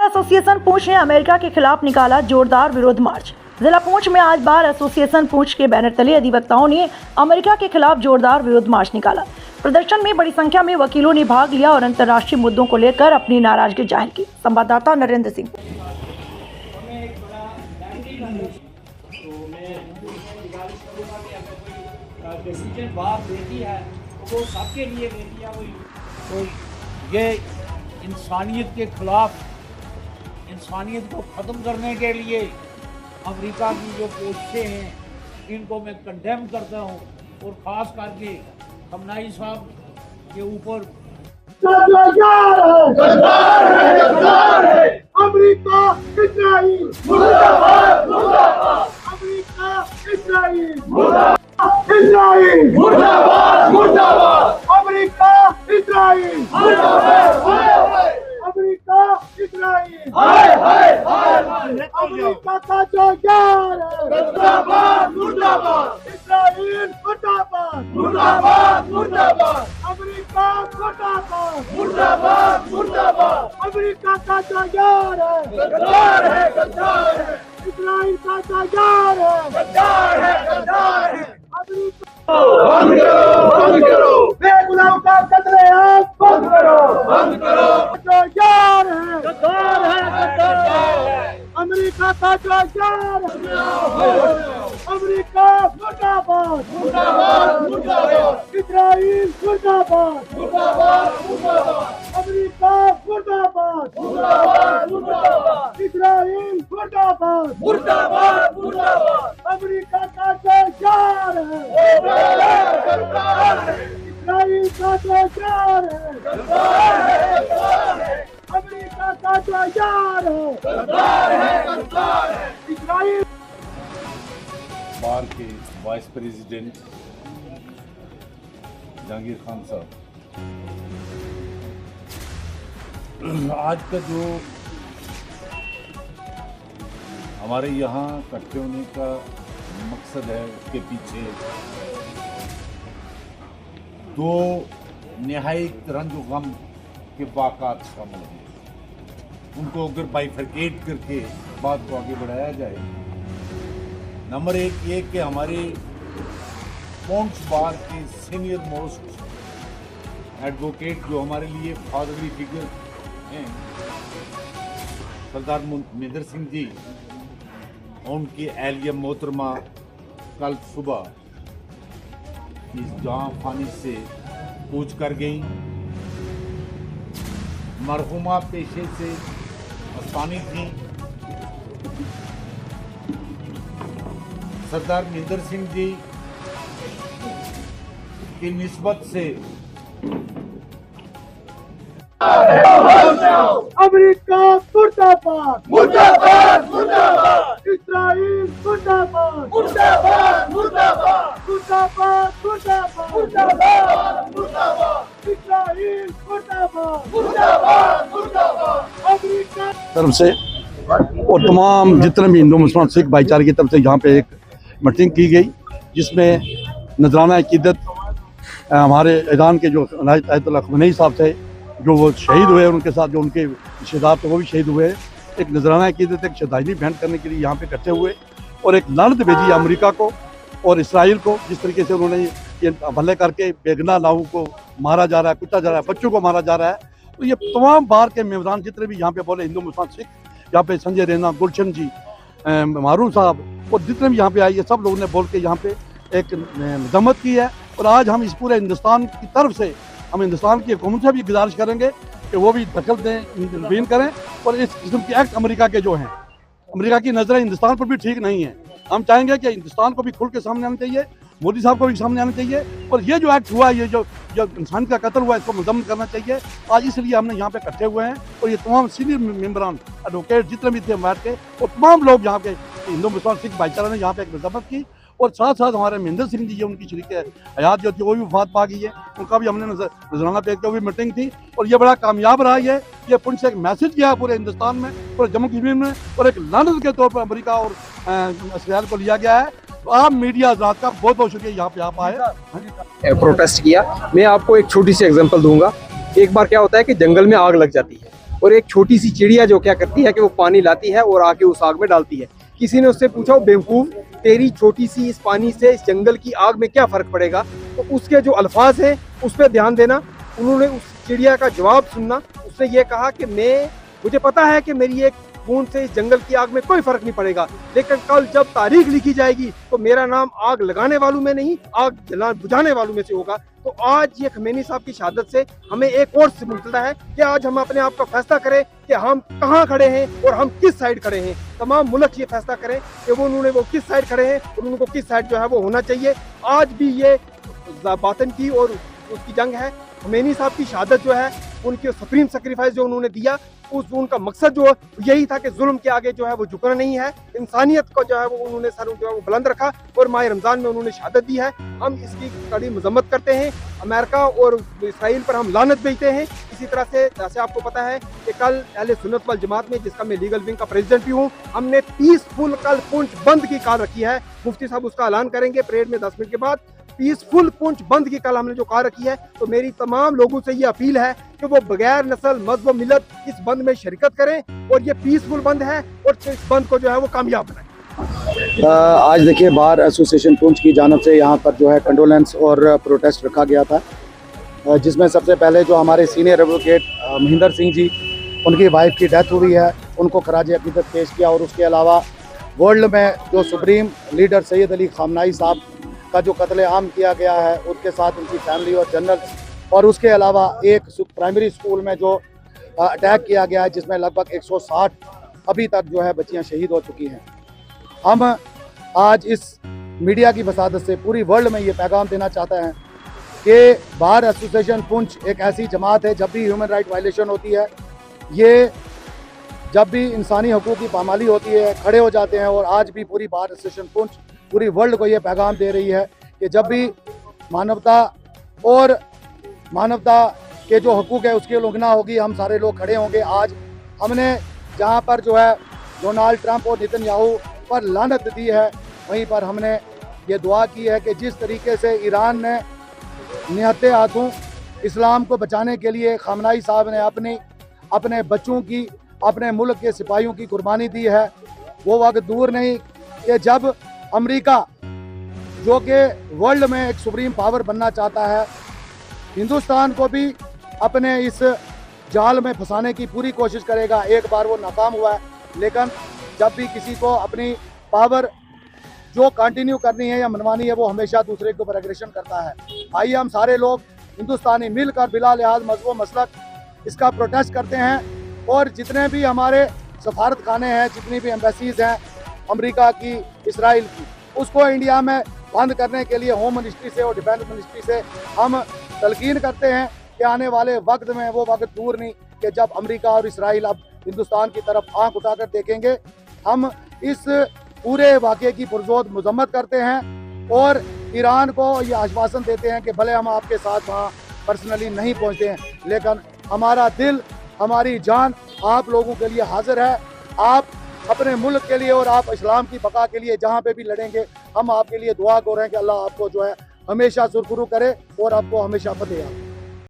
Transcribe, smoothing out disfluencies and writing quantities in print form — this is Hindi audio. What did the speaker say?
एसोसिएशन पूंछ ने अमेरिका के खिलाफ निकाला जोरदार विरोध मार्च। जिला पूंछ में आज बार एसोसिएशन पूंछ के बैनर तले अधिवक्ताओं ने अमेरिका के खिलाफ जोरदार विरोध मार्च निकाला। प्रदर्शन में बड़ी संख्या में वकीलों ने भाग लिया और अंतर्राष्ट्रीय मुद्दों को लेकर अपनी नाराजगी जाहिर की। संवाददाता नरेंद्र सिंह। डिसीजन बात देती है वो सबके लिए देती है। तो ये इंसानियत के खिलाफ, इंसानियत को ख़त्म करने के लिए अमेरिका की जो कोशिशें हैं इनको मैं कंडेम करता हूँ और ख़ास करके खमनाई साहब के ऊपर अमेरिका इजराइल मुर्दाबाद, मुर्दाबाद। अमेरिका इजराइल मुर्दाबाद, इजराइल मुर्दाबाद, मुर्दाबाद। अमेरिका इजराइल मुर्दाबाद, अमेरिका इजराइल हाय हाय हाय। अमेरिका का जो यार है मुर्दाबाद, मुर्दाबाद। इजराइल मुर्दाबाद, मुर्दाबाद, मुर्दाबाद। अमेरिका मुर्दाबाद, मुर्दाबाद, मुर्दाबाद। अमेरिका का जो यार है गद्दार है, गद्दार है। इजराइल का जो यार है गद्दार है, गद्दार है। अमेरिका बंद करो, बंद करो। बेगुनाहों का कत्लेआम बंद करो, बंद करो। जो यार है गद्दार है, गद्दार है। अमेरिका का जो यार है अमेरिका मुर्दाबाद, मुर्दाबाद, मुर्दाबाद। इजराइल मुर्दाबाद, मुर्दाबाद, मुर्दाबाद। अमेरिका मुर्दाबाद, मुर्दाबाद, मुर्दाबाद। इजराइल मुर्दाबाद, मुर्दाबाद, मुर्दाबाद। अमेरिका का जो यार है गद्दार है। इजराइल का जो यार है गद्दार है, गद्दार है। अमेरिका का जो यार है गद्दार है, गद्दार है। इजराइल बार के वाइस प्रेसिडेंट जहांगीर खान साहब, आज का जो हमारे यहाँ इकट्ठे होने का मकसद है उसके पीछे दो निहायत रंजो गम के वाक़ात शामिल हैं। उनको अगर बाइफरकेट करके बात को आगे बढ़ाया जाए, नंबर एक ये कि हमारे पूंछ बार के सीनियर मोस्ट एडवोकेट जो हमारे लिए फादरली फिगर हैं, सरदार मिंदर सिंह जी, उनकी एहलिया मोहतरमा कल सुबह इस जहां फानी से कूच कर गई। मरहुमा पेशे से अफगानी थी। सरदार मिंदर सिंह जी की निस्बत से अमेरिका मुर्दाबाद, मुर्दाबाद, मुर्दाबाद। इजराइल मुर्दाबाद, मुर्दाबाद, मुर्दाबाद। मुर्दाबाद, मुर्दाबाद, मुर्दाबाद, मुर्दाबाद। इजराइल मुर्दाबाद, मुर्दाबाद, मुर्दाबाद। अमेरिका तरफ से और तमाम जितने भी हिंदू मुसलमान सिख भाईचारे की तरफ से यहाँ पे एक मीटिंग की गई, जिसमें नजराना अकीदत हमारे ईरान के जो आयतुल्लाह खमनेई साहब थे, जो वो शहीद हुए, उनके साथ जो उनके रिश्तेदार थे वो भी शहीद हुए। एक नजराना अकीदत, एक श्रद्धांजलि भेंट करने के लिए यहाँ पे इकट्ठे हुए और एक लानत भेजी अमेरिका को और इसराइल को, जिस तरीके से उन्होंने ये हमले करके बेगुनाह लोगों को मारा जा रहा है, कुटा जा रहा है, बच्चों को मारा जा रहा है। तो ये तमाम बार के मेहमान जितने भी यहाँ पे बोले, हिंदू मुसलमान सिख, यहाँ पे संजय रैना, गुलशन जी, मारूफ साहब और जितने भी यहाँ पे आए, ये सब लोगों ने बोल के यहाँ पे एक मजम्मत की है। और आज हम इस पूरे हिंदुस्तान की तरफ से हम हिंदुस्तान की हुकूमत से भी गुजारिश करेंगे कि वो भी दखल दें, इंटरवीन करें। और इस किस्म के एक्ट अमेरिका के जो हैं, अमेरिका की नज़रें हिंदुस्तान पर भी ठीक नहीं है। हम चाहेंगे कि हिंदुस्तान को भी खुल के सामने आना चाहिए, मोदी साहब को भी सामने आना चाहिए और ये जो एक्ट हुआ, ये जो इंसान का कत्ल हुआ, इसको मुजम्मत करना चाहिए। आज इसलिए हमने यहाँ पे इकट्ठे हुए हैं और ये तमाम सीनियर मेम्बरान, एडवोकेट जितने भी थे बैठ के, और तमाम लोग यहाँ के हिंदू मुसलमान सिख भाईचारा ने यहाँ पे एक मुजम्मत की। और साथ साथ हमारे मिंदर सिंह जी, उनकी शरीक हयात जो थी वो भी वफात पा गई है, उनका भी हमने नजराना पेश किया, वो भी मीटिंग थी और ये बड़ा कामयाब रहा है। ये पुंछ से एक मैसेज गया पूरे हिंदुस्तान में, पूरे जम्मू कश्मीर में, और एक लानत के तौर पर अमेरिका और इसराइल को लिया गया है। तो आप मीडिया हज़रात का बहुत बहुत शुक्रिया, यहाँ पे आप आए, प्रोटेस्ट किया। मैं आपको एक छोटी सी एग्जांपल दूंगा। एक बार क्या होता है कि जंगल में आग लग जाती है, और एक छोटी सी चिड़िया जो क्या करती है कि वो पानी लाती है और आके उस आग में डालती है। किसी ने उससे पूछा, बेवकूफ़, तेरी छोटी सी इस पानी से इस जंगल की आग में क्या फ़र्क पड़ेगा? तो उसके जो अल्फाज हैं उस पर ध्यान देना। उन्होंने उस चिड़िया का जवाब सुनना। उसने ये कहा कि मुझे पता है कि मेरी एक बूंद से इस जंगल की आग में कोई फर्क नहीं पड़ेगा, लेकिन कल जब तारीख लिखी जाएगी तो मेरा नाम आग लगाने वालों में नहीं, आग बुझाने वालों में से होगा। तो आज ये खमेनी साहब की शहादत से हमें एक और से मिलता है कि आज हम अपने आप का फैसला करें कि हम कहाँ खड़े हैं और हम किस साइड खड़े हैं। तमाम मुल्क ये फैसला करें कि वो किस साइड खड़े हैं और उनको किस साइड जो है वो होना चाहिए। आज भी ये बातन की और उसकी जंग है। खमेनी साहब की शहादत जो है, उनके सुप्रीम सेक्रीफाइस जो उन्होंने दिया, उनका मकसद जो यही था कि जुल्म के आगे जो है वो झुकना नहीं है। इंसानियत को जो है वो उन्होंने सर जो है वो बुलंद रखा और माह रमज़ान में उन्होंने शहादत दी है। हम इसकी कड़ी मजम्मत करते हैं। अमेरिका और इसराइल पर हम लानत भेजते हैं। इसी तरह से जैसे आपको पता है कि कल अहले सुन्नत वल जमात में, जिसका मैं लीगल विंग का प्रेसिडेंट भी हूँ, हमने पीसफुल कल पुंछ बंद की कॉल रखी है। मुफ्ती साहब उसका ऐलान करेंगे परेड में 10 मिनट के बाद। पीसफुल पुंछ बंद की कल हमने जो कॉल रखी है। तो मेरी तमाम लोगों से ये अपील है कि वो बगैर नस्ल मजहब मिलत इस बंद में शिरकत करें और ये पीसफुल बंद है और इस बंद को जो है वो कामयाब बनाएं। आज देखिए बार एसोसिएशन पुंछ की जानब से यहाँ पर जो है कंडोलेंस और प्रोटेस्ट रखा गया था, जिसमें सबसे पहले जो हमारे सीनियर एडवोकेट महिंदर सिंह जी, उनकी वाइफ की डेथ हुई है, उनको खराज अकीदत पेश किया। और उसके अलावा वर्ल्ड में जो सुप्रीम लीडर सैयद अली खामनाई साहब का जो कत्ल आम किया गया है, उसके साथ उनकी फैमिली और जनरल्स, और उसके अलावा एक प्राइमरी स्कूल में जो अटैक किया गया है, जिसमें लगभग 160 अभी तक जो है बच्चियां शहीद हो चुकी हैं। हम आज इस मीडिया की वसादत से पूरी वर्ल्ड में ये पैगाम देना चाहते हैं कि बार एसोसिएशन पुंछ एक ऐसी जमात है, जब भी ह्यूमन राइट वायलेशन होती है, ये जब भी इंसानी हकूक़ की पामाली होती है, खड़े हो जाते हैं। और आज भी पूरी बार एसोसिएशन पुंछ पूरी वर्ल्ड को ये पैगाम दे रही है कि जब भी मानवता और मानवता के जो हकूक़ है उसकी उल्लंघना होगी, हम सारे लोग खड़े होंगे। आज हमने जहाँ पर जो है डोनाल्ड ट्रंप और नेतन्याहू पर लानत दी है, वहीं पर हमने ये दुआ की है कि जिस तरीके से ईरान ने निहत्ते हाथों इस्लाम को बचाने के लिए खामनाई साहब ने अपने बच्चों की, अपने मुल्क के सिपाहियों की कुर्बानी दी है, वो वक्त दूर नहीं कि जब अमेरिका, जो कि वर्ल्ड में एक सुप्रीम पावर बनना चाहता है, हिंदुस्तान को भी अपने इस जाल में फंसाने की पूरी कोशिश करेगा। एक बार वो नाकाम हुआ है, लेकिन जब भी किसी को अपनी पावर जो कंटिन्यू करनी है या मनवानी है, वो हमेशा दूसरे के ऊपर एग्रेशन करता है। आइए हम सारे लोग हिंदुस्तानी मिलकर बिला लिहाज मजहब मसलक इसका प्रोटेस्ट करते हैं। और जितने भी हमारे सफारत खाने हैं, जितनी भी एम्बेसीज हैं अमेरिका की, इसराइल की, उसको इंडिया में बंद करने के लिए होम मिनिस्ट्री से और डिफेंस मिनिस्ट्री से हम तलकीन करते हैं कि आने वाले वक्त में वो वक्त दूर नहीं कि जब अमेरिका और इसराइल अब हिंदुस्तान की तरफ आंख उठाकर देखेंगे। हम इस पूरे वाक़े की पुरजोर मजम्मत करते हैं और ईरान को ये आश्वासन देते हैं कि भले हम आपके साथ वहाँ पर्सनली नहीं पहुँचते हैं, लेकिन हमारा दिल, हमारी जान आप लोगों के लिए हाजिर है। आप अपने मुल्क के लिए और आप इस्लाम की बका के लिए जहाँ पे भी लड़ेंगे, हम आपके लिए दुआ कर रहे हैं कि अल्लाह आपको जो है हमेशा सुरखरू करे और आपको हमेशा फतेह।